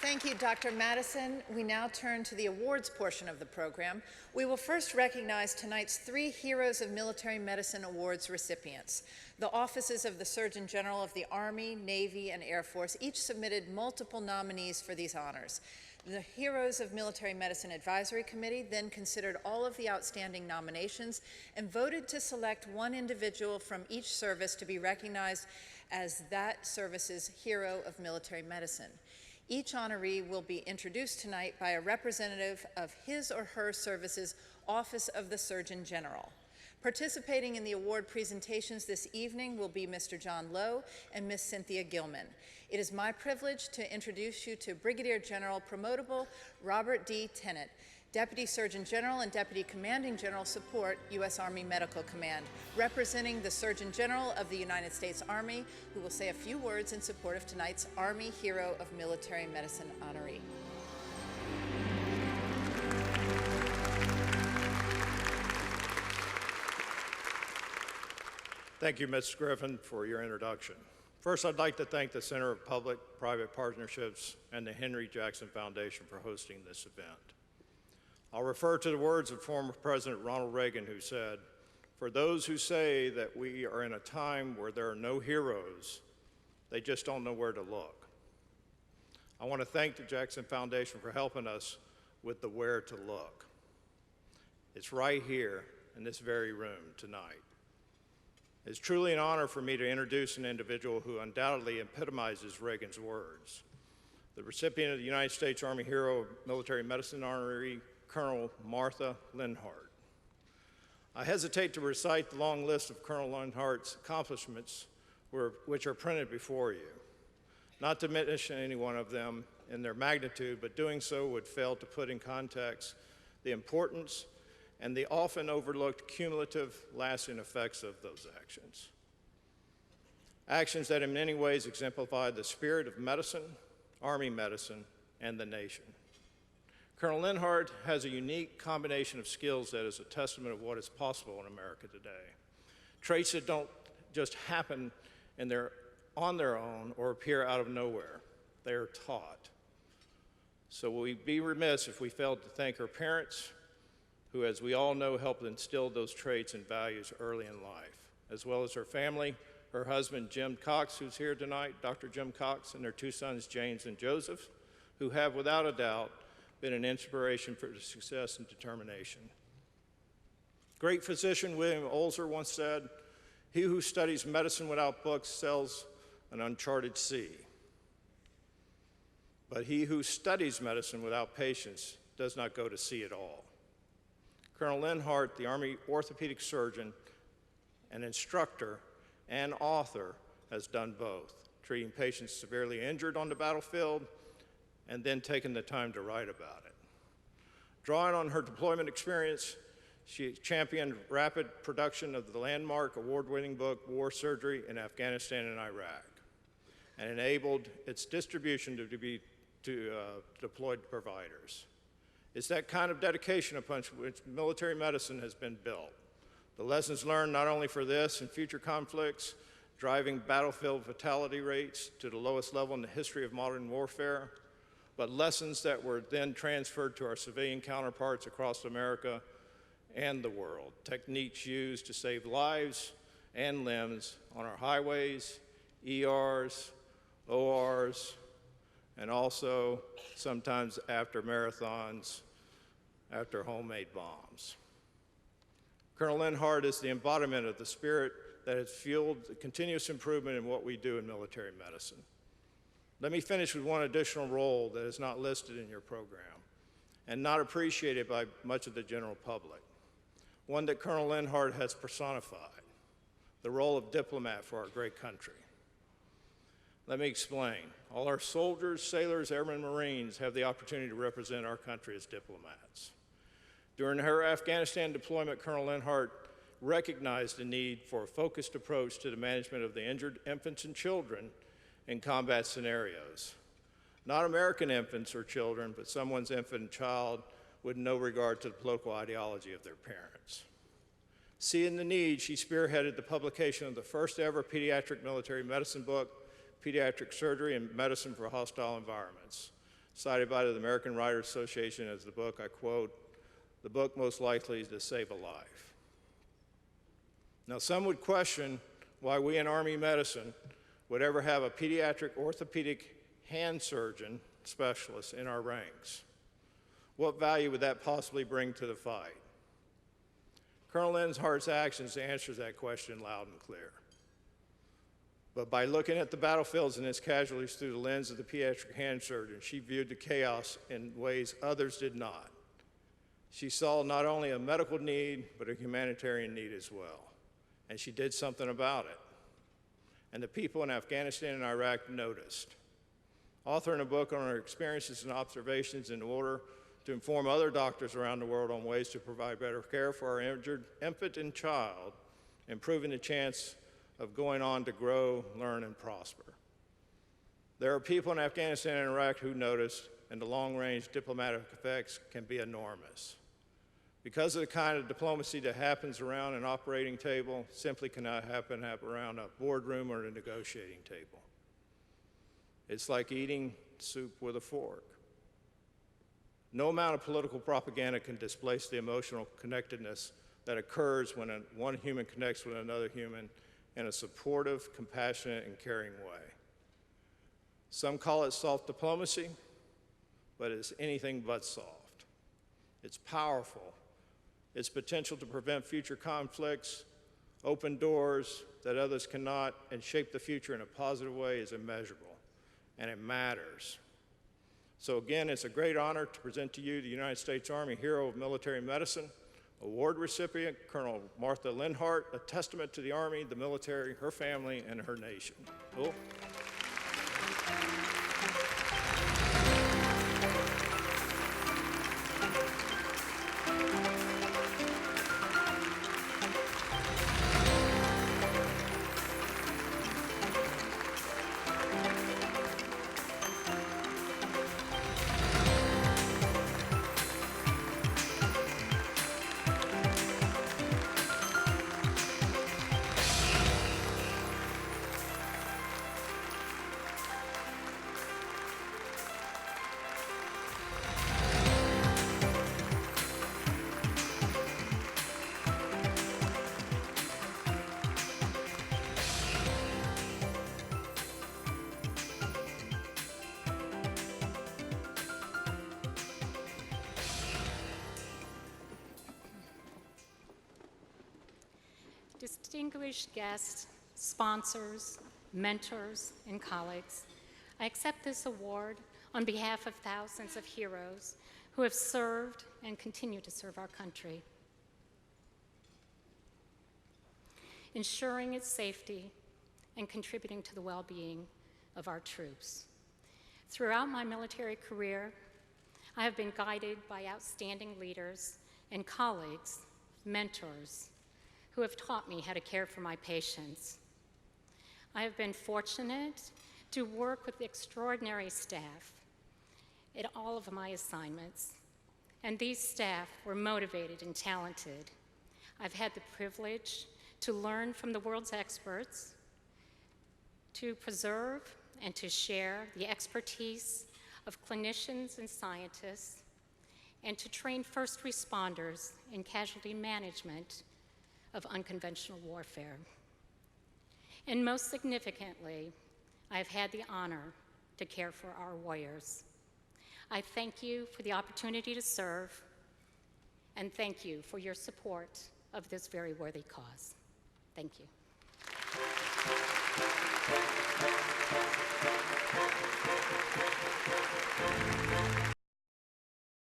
Thank you, Dr. Madison. We now turn to the awards portion of the program. We will first recognize tonight's 3 Heroes of Military Medicine Awards recipients. The offices of the Surgeon General of the Army, Navy, and Air Force each submitted multiple nominees for these honors. The Heroes of Military Medicine Advisory Committee then considered all of the outstanding nominations and voted to select one individual from each service to be recognized as that service's Hero of Military Medicine. Each honoree will be introduced tonight by a representative of his or her service's Office of the Surgeon General. Participating in the award presentations this evening will be Mr. John Lowe and Ms. Cynthia Gilman. It is my privilege to introduce you to Brigadier General Promotable Robert D. Tennant, Deputy Surgeon General and Deputy Commanding General Support, U.S. Army Medical Command, representing the Surgeon General of the United States Army, who will say a few words in support of tonight's Army Hero of Military Medicine honoree. Thank you, Ms. Griffin, for your introduction. First, I'd like to thank the Center of Public-Private Partnerships and the Henry Jackson Foundation for hosting this event. I'll refer to the words of former President Ronald Reagan, who said, "For those who say that we are in a time where there are no heroes, they just don't know where to look." I want to thank the Jackson Foundation for helping us with the where to look. It's right here in this very room tonight. It's truly an honor for me to introduce an individual who undoubtedly epitomizes Reagan's words. The recipient of the United States Army Hero of Military Medicine honoree, Colonel Martha Lenhart. I hesitate to recite the long list of Colonel Lenhart's accomplishments which are printed before you. Not to diminish any one of them in their magnitude, but doing so would fail to put in context the importance and the often overlooked cumulative lasting effects of those actions. Actions that in many ways exemplify the spirit of medicine, Army medicine, and the nation. Colonel Lenhart has a unique combination of skills that is a testament of what is possible in America today. Traits that don't just happen on their own or appear out of nowhere. They are taught. So we'd be remiss if we failed to thank her parents, who, as we all know, helped instill those traits and values early in life, as well as her family, her husband, Jim Cox, who's here tonight, Dr. Jim Cox, and their 2 sons, James and Joseph, who have, without a doubt, been an inspiration for the success and determination. Great physician William Olzer once said, "He who studies medicine without books sails an uncharted sea. But he who studies medicine without patience does not go to sea at all." Colonel Lenhart, the Army orthopedic surgeon, an instructor, and author, has done both, treating patients severely injured on the battlefield and then taking the time to write about it. Drawing on her deployment experience, she championed rapid production of the landmark award-winning book, War Surgery in Afghanistan and Iraq, and enabled its distribution to deployed providers. It's that kind of dedication upon which military medicine has been built. The lessons learned not only for this and future conflicts, driving battlefield fatality rates to the lowest level in the history of modern warfare, but lessons that were then transferred to our civilian counterparts across America and the world. Techniques used to save lives and limbs on our highways, ERs, ORs, and also sometimes after marathons, after homemade bombs. Colonel Lenhart is the embodiment of the spirit that has fueled the continuous improvement in what we do in military medicine. Let me finish with one additional role that is not listed in your program and not appreciated by much of the general public, one that Colonel Lenhart has personified, the role of diplomat for our great country. Let me explain. All our soldiers, sailors, airmen, Marines have the opportunity to represent our country as diplomats. During her Afghanistan deployment, Colonel Lenhart recognized the need for a focused approach to the management of the injured infants and children in combat scenarios. Not American infants or children, but someone's infant and child with no regard to the political ideology of their parents. Seeing the need, she spearheaded the publication of the first ever pediatric military medicine book, Pediatric Surgery and Medicine for Hostile Environments. cited by the American Writers Association as the book, I quote, "the book most likely to save a life." Now, some would question why we in Army medicine would ever have a pediatric orthopedic hand surgeon specialist in our ranks. What value would that possibly bring to the fight? Colonel Lenhart's actions answers that question loud and clear. But by looking at the battlefields and its casualties through the lens of the pediatric hand surgeon, she viewed the chaos in ways others did not. She saw not only a medical need, but a humanitarian need as well. And she did something about it. And the people in Afghanistan and Iraq noticed. Authoring a book on her experiences and observations in order to inform other doctors around the world on ways to provide better care for our injured infant and child, improving the chance of going on to grow, learn, and prosper. There are people in Afghanistan and Iraq who noticed, and the long-range diplomatic effects can be enormous. Because of the kind of diplomacy that happens around an operating table simply cannot happen around a boardroom or a negotiating table. It's like eating soup with a fork. No amount of political propaganda can displace the emotional connectedness that occurs when one human connects with another human in a supportive, compassionate, and caring way. Some call it soft diplomacy, but it's anything but soft. It's powerful. Its potential to prevent future conflicts, open doors that others cannot, and shape the future in a positive way is immeasurable, and it matters. So again, it's a great honor to present to you the United States Army Hero of Military Medicine, award recipient, Colonel Martha Lenhart, a testament to the Army, the military, her family, and her nation. Cool. Distinguished guests, sponsors, mentors, and colleagues, I accept this award on behalf of thousands of heroes who have served and continue to serve our country, ensuring its safety and contributing to the well-being of our troops. Throughout my military career, I have been guided by outstanding leaders and colleagues, mentors, who have taught me how to care for my patients. I have been fortunate to work with extraordinary staff at all of my assignments, and these staff were motivated and talented. I've had the privilege to learn from the world's experts, to preserve and to share the expertise of clinicians and scientists, and to train first responders in casualty management of unconventional warfare. And most significantly, I've had the honor to care for our warriors. I thank you for the opportunity to serve, and thank you for your support of this very worthy cause. Thank you.